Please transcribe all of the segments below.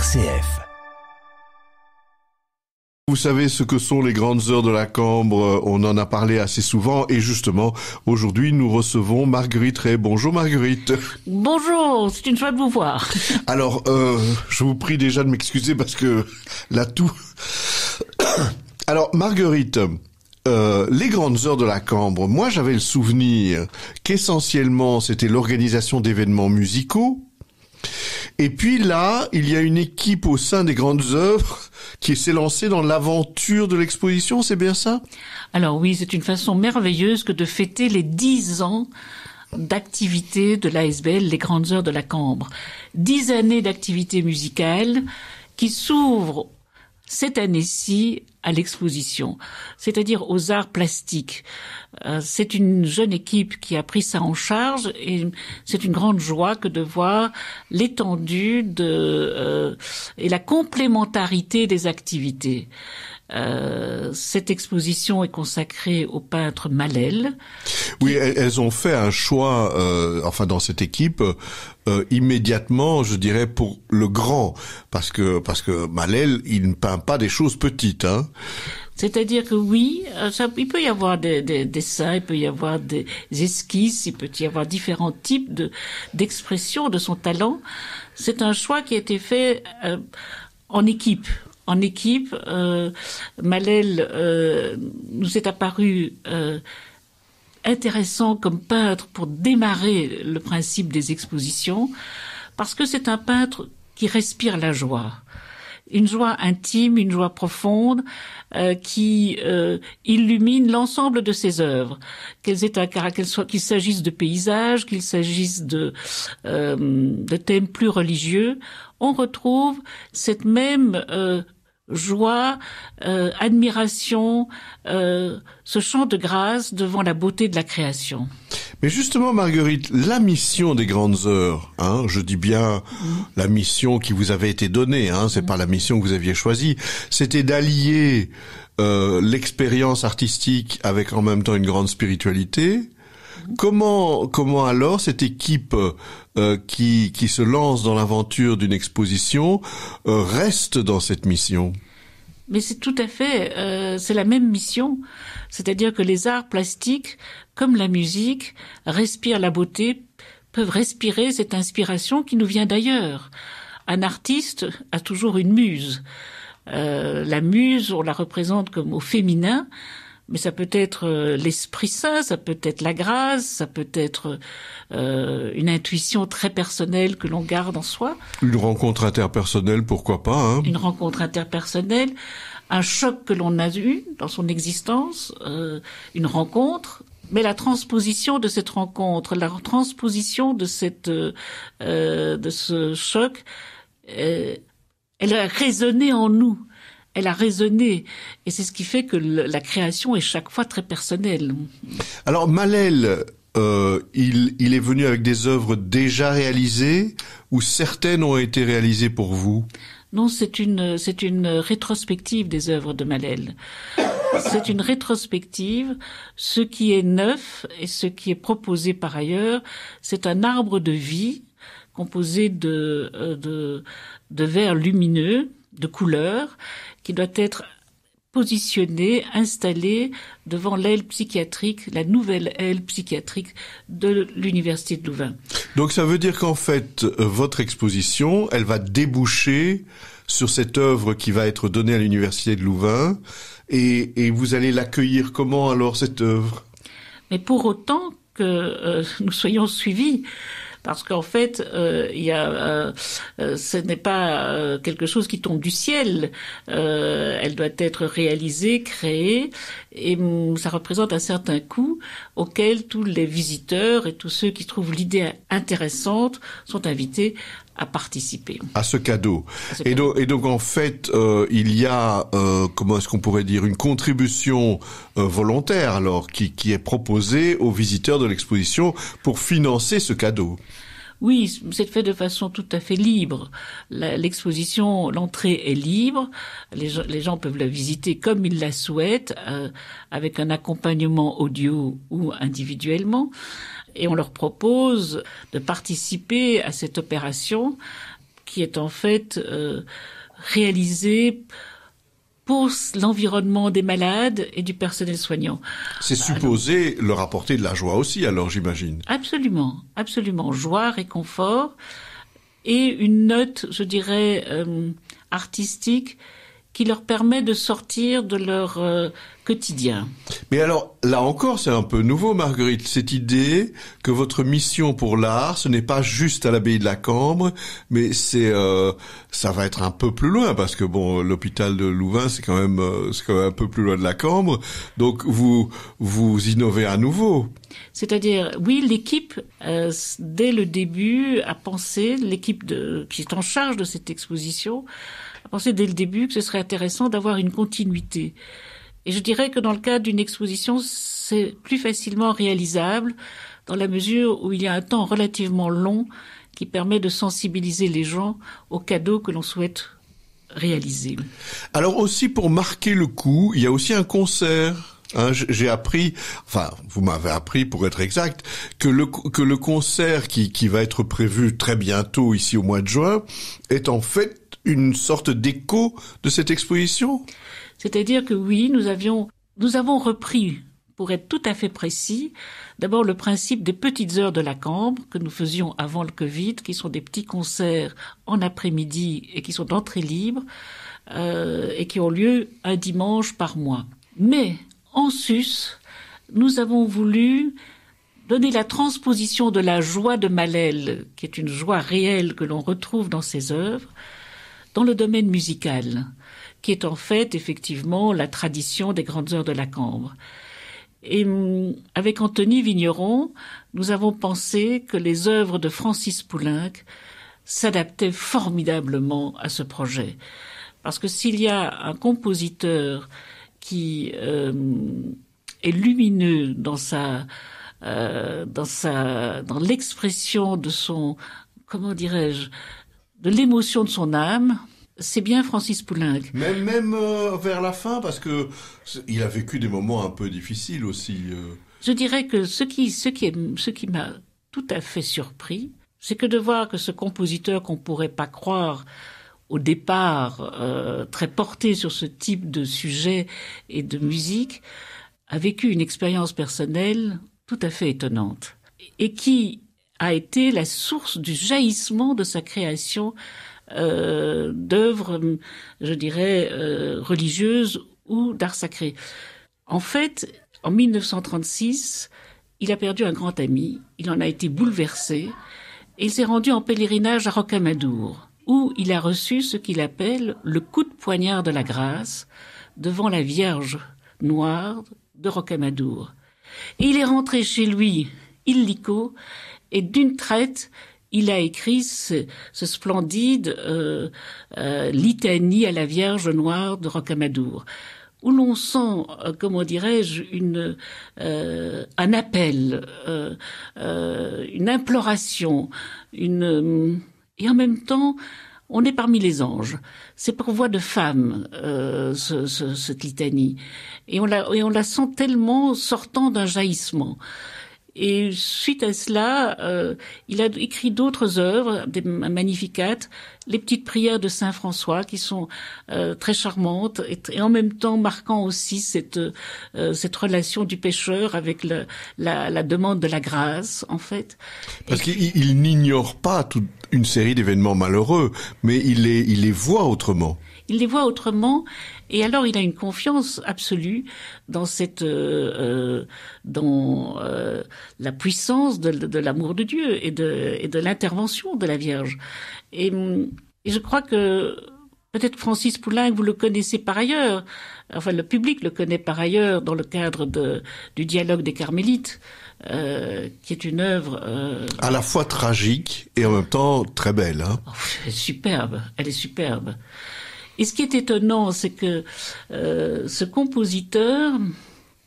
RCF. Vous savez ce que sont les grandes heures de la Cambre, on en a parlé assez souvent et justement, aujourd'hui nous recevons Marguerite Ray. Bonjour Marguerite. Bonjour, c'est une joie de vous voir. Alors, je vous prie déjà de m'excuser parce que là tout... Alors Marguerite, les grandes heures de la Cambre, moi j'avais le souvenir qu'essentiellement c'était l'organisation d'événements musicaux. Et puis là, il y a une équipe au sein des grandes œuvres qui s'est lancée dans l'aventure de l'exposition, c'est bien ça? Alors oui, c'est une façon merveilleuse que de fêter les 10 ans d'activité de l'ASBL, les grandes heures de la Cambre. 10 années d'activité musicale qui s'ouvrent cette année-ci à l'exposition, c'est-à-dire aux arts plastiques. C'est une jeune équipe qui a pris ça en charge et c'est une grande joie que de voir l'étendue et la complémentarité des activités. Cette exposition est consacrée au peintre Malel. Oui, elles ont fait un choix, dans cette équipe, immédiatement, je dirais, pour le grand, parce que Malel, il ne peint pas des choses petites, hein. C'est-à-dire que oui, il peut y avoir des dessins, il peut y avoir des esquisses, il peut y avoir différents types d'expression de son talent. C'est un choix qui a été fait en équipe. En équipe, Malel nous est apparu intéressant comme peintre pour démarrer le principe des expositions, parce que c'est un peintre qui respire la joie. Une joie intime, une joie profonde qui illumine l'ensemble de ses œuvres, qu'il s'agisse de paysages, qu'il s'agisse de thèmes plus religieux. On retrouve cette même joie, admiration, ce chant de grâce devant la beauté de la création. Mais justement, Marguerite, la mission des grandes heures, je dis bien la mission qui vous avait été donnée, c'est pas la mission que vous aviez choisie, c'était d'allier l'expérience artistique avec en même temps une grande spiritualité. Comment alors cette équipe qui se lance dans l'aventure d'une exposition reste dans cette mission? Mais c'est tout à fait, c'est la même mission. C'est-à-dire que les arts plastiques, comme la musique, respirent la beauté, peuvent respirer cette inspiration qui nous vient d'ailleurs. Un artiste a toujours une muse. La muse, on la représente comme au féminin, mais ça peut être l'Esprit Saint, ça peut être la grâce, ça peut être une intuition très personnelle que l'on garde en soi. Une rencontre interpersonnelle, pourquoi pas, Une rencontre interpersonnelle, un choc que l'on a eu dans son existence, une rencontre, mais la transposition de cette rencontre, la transposition de ce choc, elle a résonné en nous. Elle a résonné, et c'est ce qui fait que la création est chaque fois très personnelle. Alors Malel, il est venu avec des œuvres déjà réalisées, ou certaines ont été réalisées pour vous? Non, c'est une rétrospective des œuvres de Malel. C'est une rétrospective. Ce qui est neuf et ce qui est proposé par ailleurs, c'est un arbre de vie composé de verres lumineux, de couleurs, qui doit être positionné, installé devant l'aile psychiatrique, la nouvelle aile psychiatrique de l'Université de Louvain. Donc ça veut dire qu'en fait, votre exposition, elle va déboucher sur cette œuvre qui va être donnée à l'Université de Louvain, et vous allez l'accueillir comment alors, cette œuvre? Mais pour autant que nous soyons suivis, parce qu'en fait, ce n'est pas quelque chose qui tombe du ciel. Elle doit être réalisée, créée, et ça représente un certain coût auquel tous les visiteurs et tous ceux qui trouvent l'idée intéressante sont invités à participer. À ce cadeau. Et donc en fait, il y a, comment est-ce qu'on pourrait dire, une contribution volontaire alors qui est proposée aux visiteurs de l'exposition pour financer ce cadeau. Oui, c'est fait de façon tout à fait libre. L'exposition, l'entrée est libre. Les gens peuvent la visiter comme ils la souhaitent, avec un accompagnement audio ou individuellement. Et on leur propose de participer à cette opération qui est en fait réalisé pour l'environnement des malades et du personnel soignant. C'est supposé leur apporter de la joie aussi, alors j'imagine. Absolument, absolument. Joie, réconfort et une note, je dirais, artistique qui leur permet de sortir de leur quotidien. Mais alors, là encore, c'est un peu nouveau, Marguerite, cette idée que votre mission pour l'art, ce n'est pas juste à l'abbaye de la Cambre, mais ça va être un peu plus loin, parce que bon, l'hôpital de Louvain, c'est quand même un peu plus loin de la Cambre, donc vous innovez à nouveau. C'est-à-dire, oui, l'équipe, dès le début, a pensé, l'équipe qui est en charge de cette exposition, a pensé dès le début que ce serait intéressant d'avoir une continuité. Et je dirais que dans le cadre d'une exposition, c'est plus facilement réalisable dans la mesure où il y a un temps relativement long qui permet de sensibiliser les gens aux cadeaux que l'on souhaite réaliser. Alors aussi, pour marquer le coup, il y a aussi un concert. J'ai appris, enfin, vous m'avez appris pour être exact, que le concert qui va être prévu très bientôt ici au mois de juin est en fait une sorte d'écho de cette exposition. C'est-à-dire que oui, nous avons repris, pour être tout à fait précis, d'abord le principe des petites heures de la Cambre que nous faisions avant le Covid, qui sont des petits concerts en après-midi et qui sont d'entrée libre et qui ont lieu un dimanche par mois. Mais en sus, nous avons voulu donner la transposition de la joie de Malel, qui est une joie réelle que l'on retrouve dans ses œuvres, dans le domaine musical, qui est en fait effectivement la tradition des grandes heures de la Cambre. Et avec Anthony Vigneron, nous avons pensé que les œuvres de Francis Poulenc s'adaptaient formidablement à ce projet. Parce que s'il y a un compositeur qui est lumineux dans l'expression de son, comment dirais-je, de l'émotion de son âme, c'est bien Francis Poulenc. Même vers la fin, parce que il a vécu des moments un peu difficiles aussi. Je dirais que ce qui m'a tout à fait surpris, c'est que de voir que ce compositeur qu'on pourrait pas croire au départ très porté sur ce type de sujet et de musique, a vécu une expérience personnelle tout à fait étonnante et qui a été la source du jaillissement de sa création d'œuvres, je dirais, religieuses ou d'art sacré. En fait, en 1936, il a perdu un grand ami, il en a été bouleversé et il s'est rendu en pèlerinage à Rocamadour, où il a reçu ce qu'il appelle le coup de poignard de la grâce devant la Vierge noire de Rocamadour. Et il est rentré chez lui, illico, et d'une traite, il a écrit ce splendide litanie à la Vierge noire de Rocamadour, où l'on sent, comment dirais-je, un appel, une imploration, et en même temps, on est parmi les anges. C'est pour voix de femme, cette litanie. Et on la sent tellement sortant d'un jaillissement. Et suite à cela, il a écrit d'autres œuvres, des Magnificat, les petites prières de Saint François, qui sont très charmantes et en même temps marquant aussi cette relation du pécheur avec la demande de la grâce, en fait. Parce qu'il n'ignore pas toute une série d'événements malheureux, mais il les voit autrement. Il les voit autrement, et alors il a une confiance absolue dans la puissance de l'amour de Dieu et de l'intervention de la Vierge. Et je crois que peut-être Francis Poulenc, vous le connaissez par ailleurs, enfin le public le connaît par ailleurs dans le cadre du dialogue des Carmélites, qui est une œuvre à la fois tragique et en même temps très belle. Hein. Oh, elle est superbe. Et ce qui est étonnant, c'est que ce compositeur,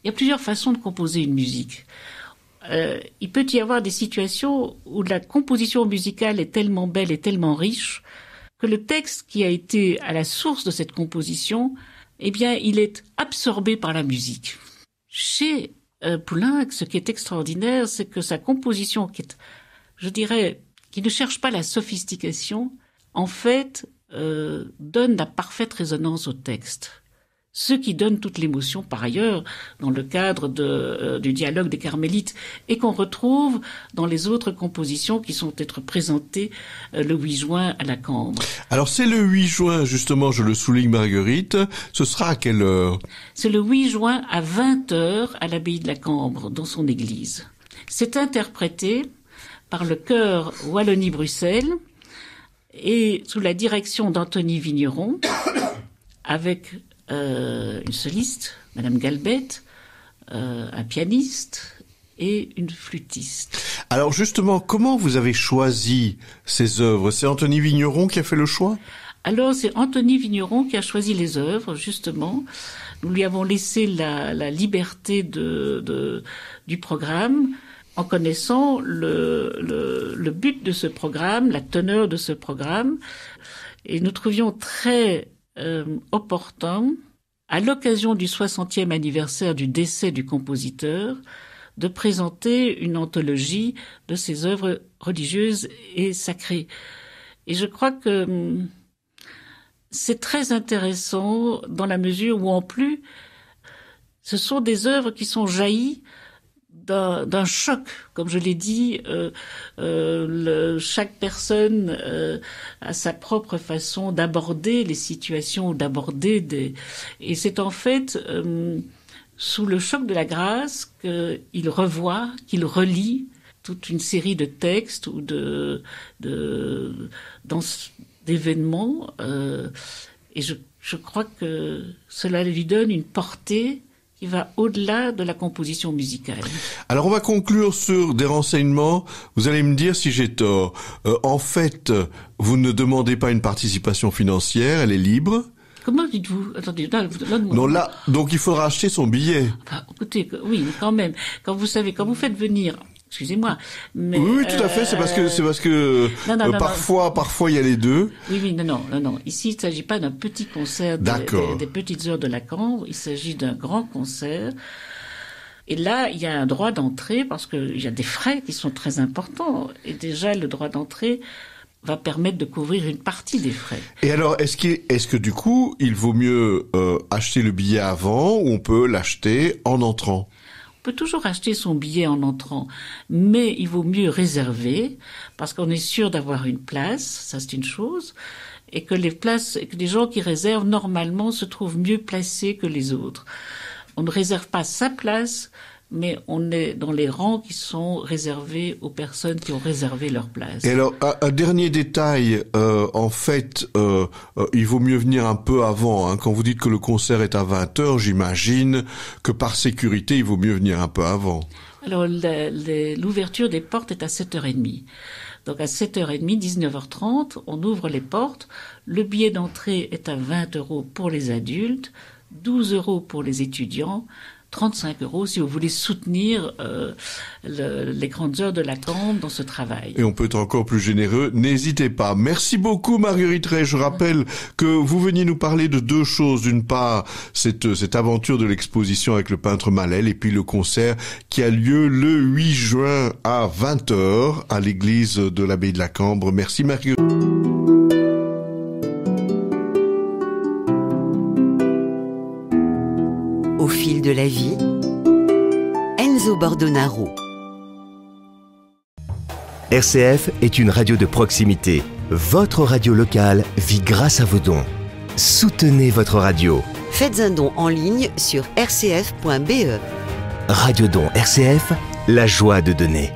il y a plusieurs façons de composer une musique. Il peut y avoir des situations où la composition musicale est tellement belle et tellement riche que le texte qui a été à la source de cette composition, eh bien, il est absorbé par la musique. Chez Poulenc, ce qui est extraordinaire, c'est que sa composition, qui est, je dirais, qui ne cherche pas la sophistication, en fait, donnent la parfaite résonance au texte. Ce qui donne toute l'émotion, par ailleurs, dans le cadre du dialogue des Carmélites, et qu'on retrouve dans les autres compositions qui sont être présentées le 8 juin à la Cambre. Alors c'est le 8 juin, justement, je le souligne Marguerite, ce sera à quelle heure? C'est le 8 juin à 20h à l'abbaye de la Cambre, dans son église. C'est interprété par le chœur Wallonie-Bruxelles et sous la direction d'Anthony Vigneron, avec une soliste, Madame Galbette, un pianiste et une flûtiste. Alors justement, comment vous avez choisi ces œuvres? C'est Anthony Vigneron qui a fait le choix? Alors c'est Anthony Vigneron qui a choisi les œuvres, justement. Nous lui avons laissé la liberté du programme, en connaissant le but de ce programme, la teneur de ce programme. Et nous trouvions très opportun, à l'occasion du 60e anniversaire du décès du compositeur, de présenter une anthologie de ses œuvres religieuses et sacrées. Et je crois que c'est très intéressant dans la mesure où, en plus, ce sont des œuvres qui sont jaillies d'un choc, comme je l'ai dit. Chaque personne a sa propre façon d'aborder les situations, et c'est en fait sous le choc de la grâce qu'il revoit, qu'il relit toute une série de textes ou d'événements, et je crois que cela lui donne une portée qui va au-delà de la composition musicale. Alors on va conclure sur des renseignements. Vous allez me dire si j'ai tort. En fait, vous ne demandez pas une participation financière, elle est libre. Comment dites-vous? Attendez, non, là, donc il faudra acheter son billet. Enfin, écoutez, oui, quand même. Quand vous faites venir... Excusez-moi, mais oui, tout à fait. C'est parce que parfois il y a les deux. Oui, non. Ici, il ne s'agit pas d'un petit concert des petites heures de la Cambre. Il s'agit d'un grand concert. Et là, il y a un droit d'entrée parce qu'il y a des frais qui sont très importants. Et déjà, le droit d'entrée va permettre de couvrir une partie des frais. Et alors, est-ce que du coup, il vaut mieux acheter le billet avant ou on peut l'acheter en entrant? On peut toujours acheter son billet en entrant, mais il vaut mieux réserver parce qu'on est sûr d'avoir une place, ça c'est une chose, et que les gens qui réservent normalement se trouvent mieux placés que les autres. On ne réserve pas sa place, mais on est dans les rangs qui sont réservés aux personnes qui ont réservé leur place. Et alors, un dernier détail, en fait, il vaut mieux venir un peu avant. Quand vous dites que le concert est à 20h, j'imagine que par sécurité, il vaut mieux venir un peu avant. Alors, l'ouverture des portes est à 7h30. Donc à 7h30, 19h30, on ouvre les portes. Le billet d'entrée est à 20 € pour les adultes, 12 € pour les étudiants, 35 € si vous voulez soutenir les grandes heures de la Cambre dans ce travail. Et on peut être encore plus généreux, n'hésitez pas. Merci beaucoup Marguerite Rey. Je rappelle que vous veniez nous parler de deux choses. D'une part, cette aventure de l'exposition avec le peintre Malel et puis le concert qui a lieu le 8 juin à 20h à l'église de l'abbaye de la Cambre. Merci Marguerite. Au fil de la vie, Enzo Bordonaro. RCF est une radio de proximité. Votre radio locale vit grâce à vos dons. Soutenez votre radio. Faites un don en ligne sur rcf.be. Radio Don RCF, la joie de donner.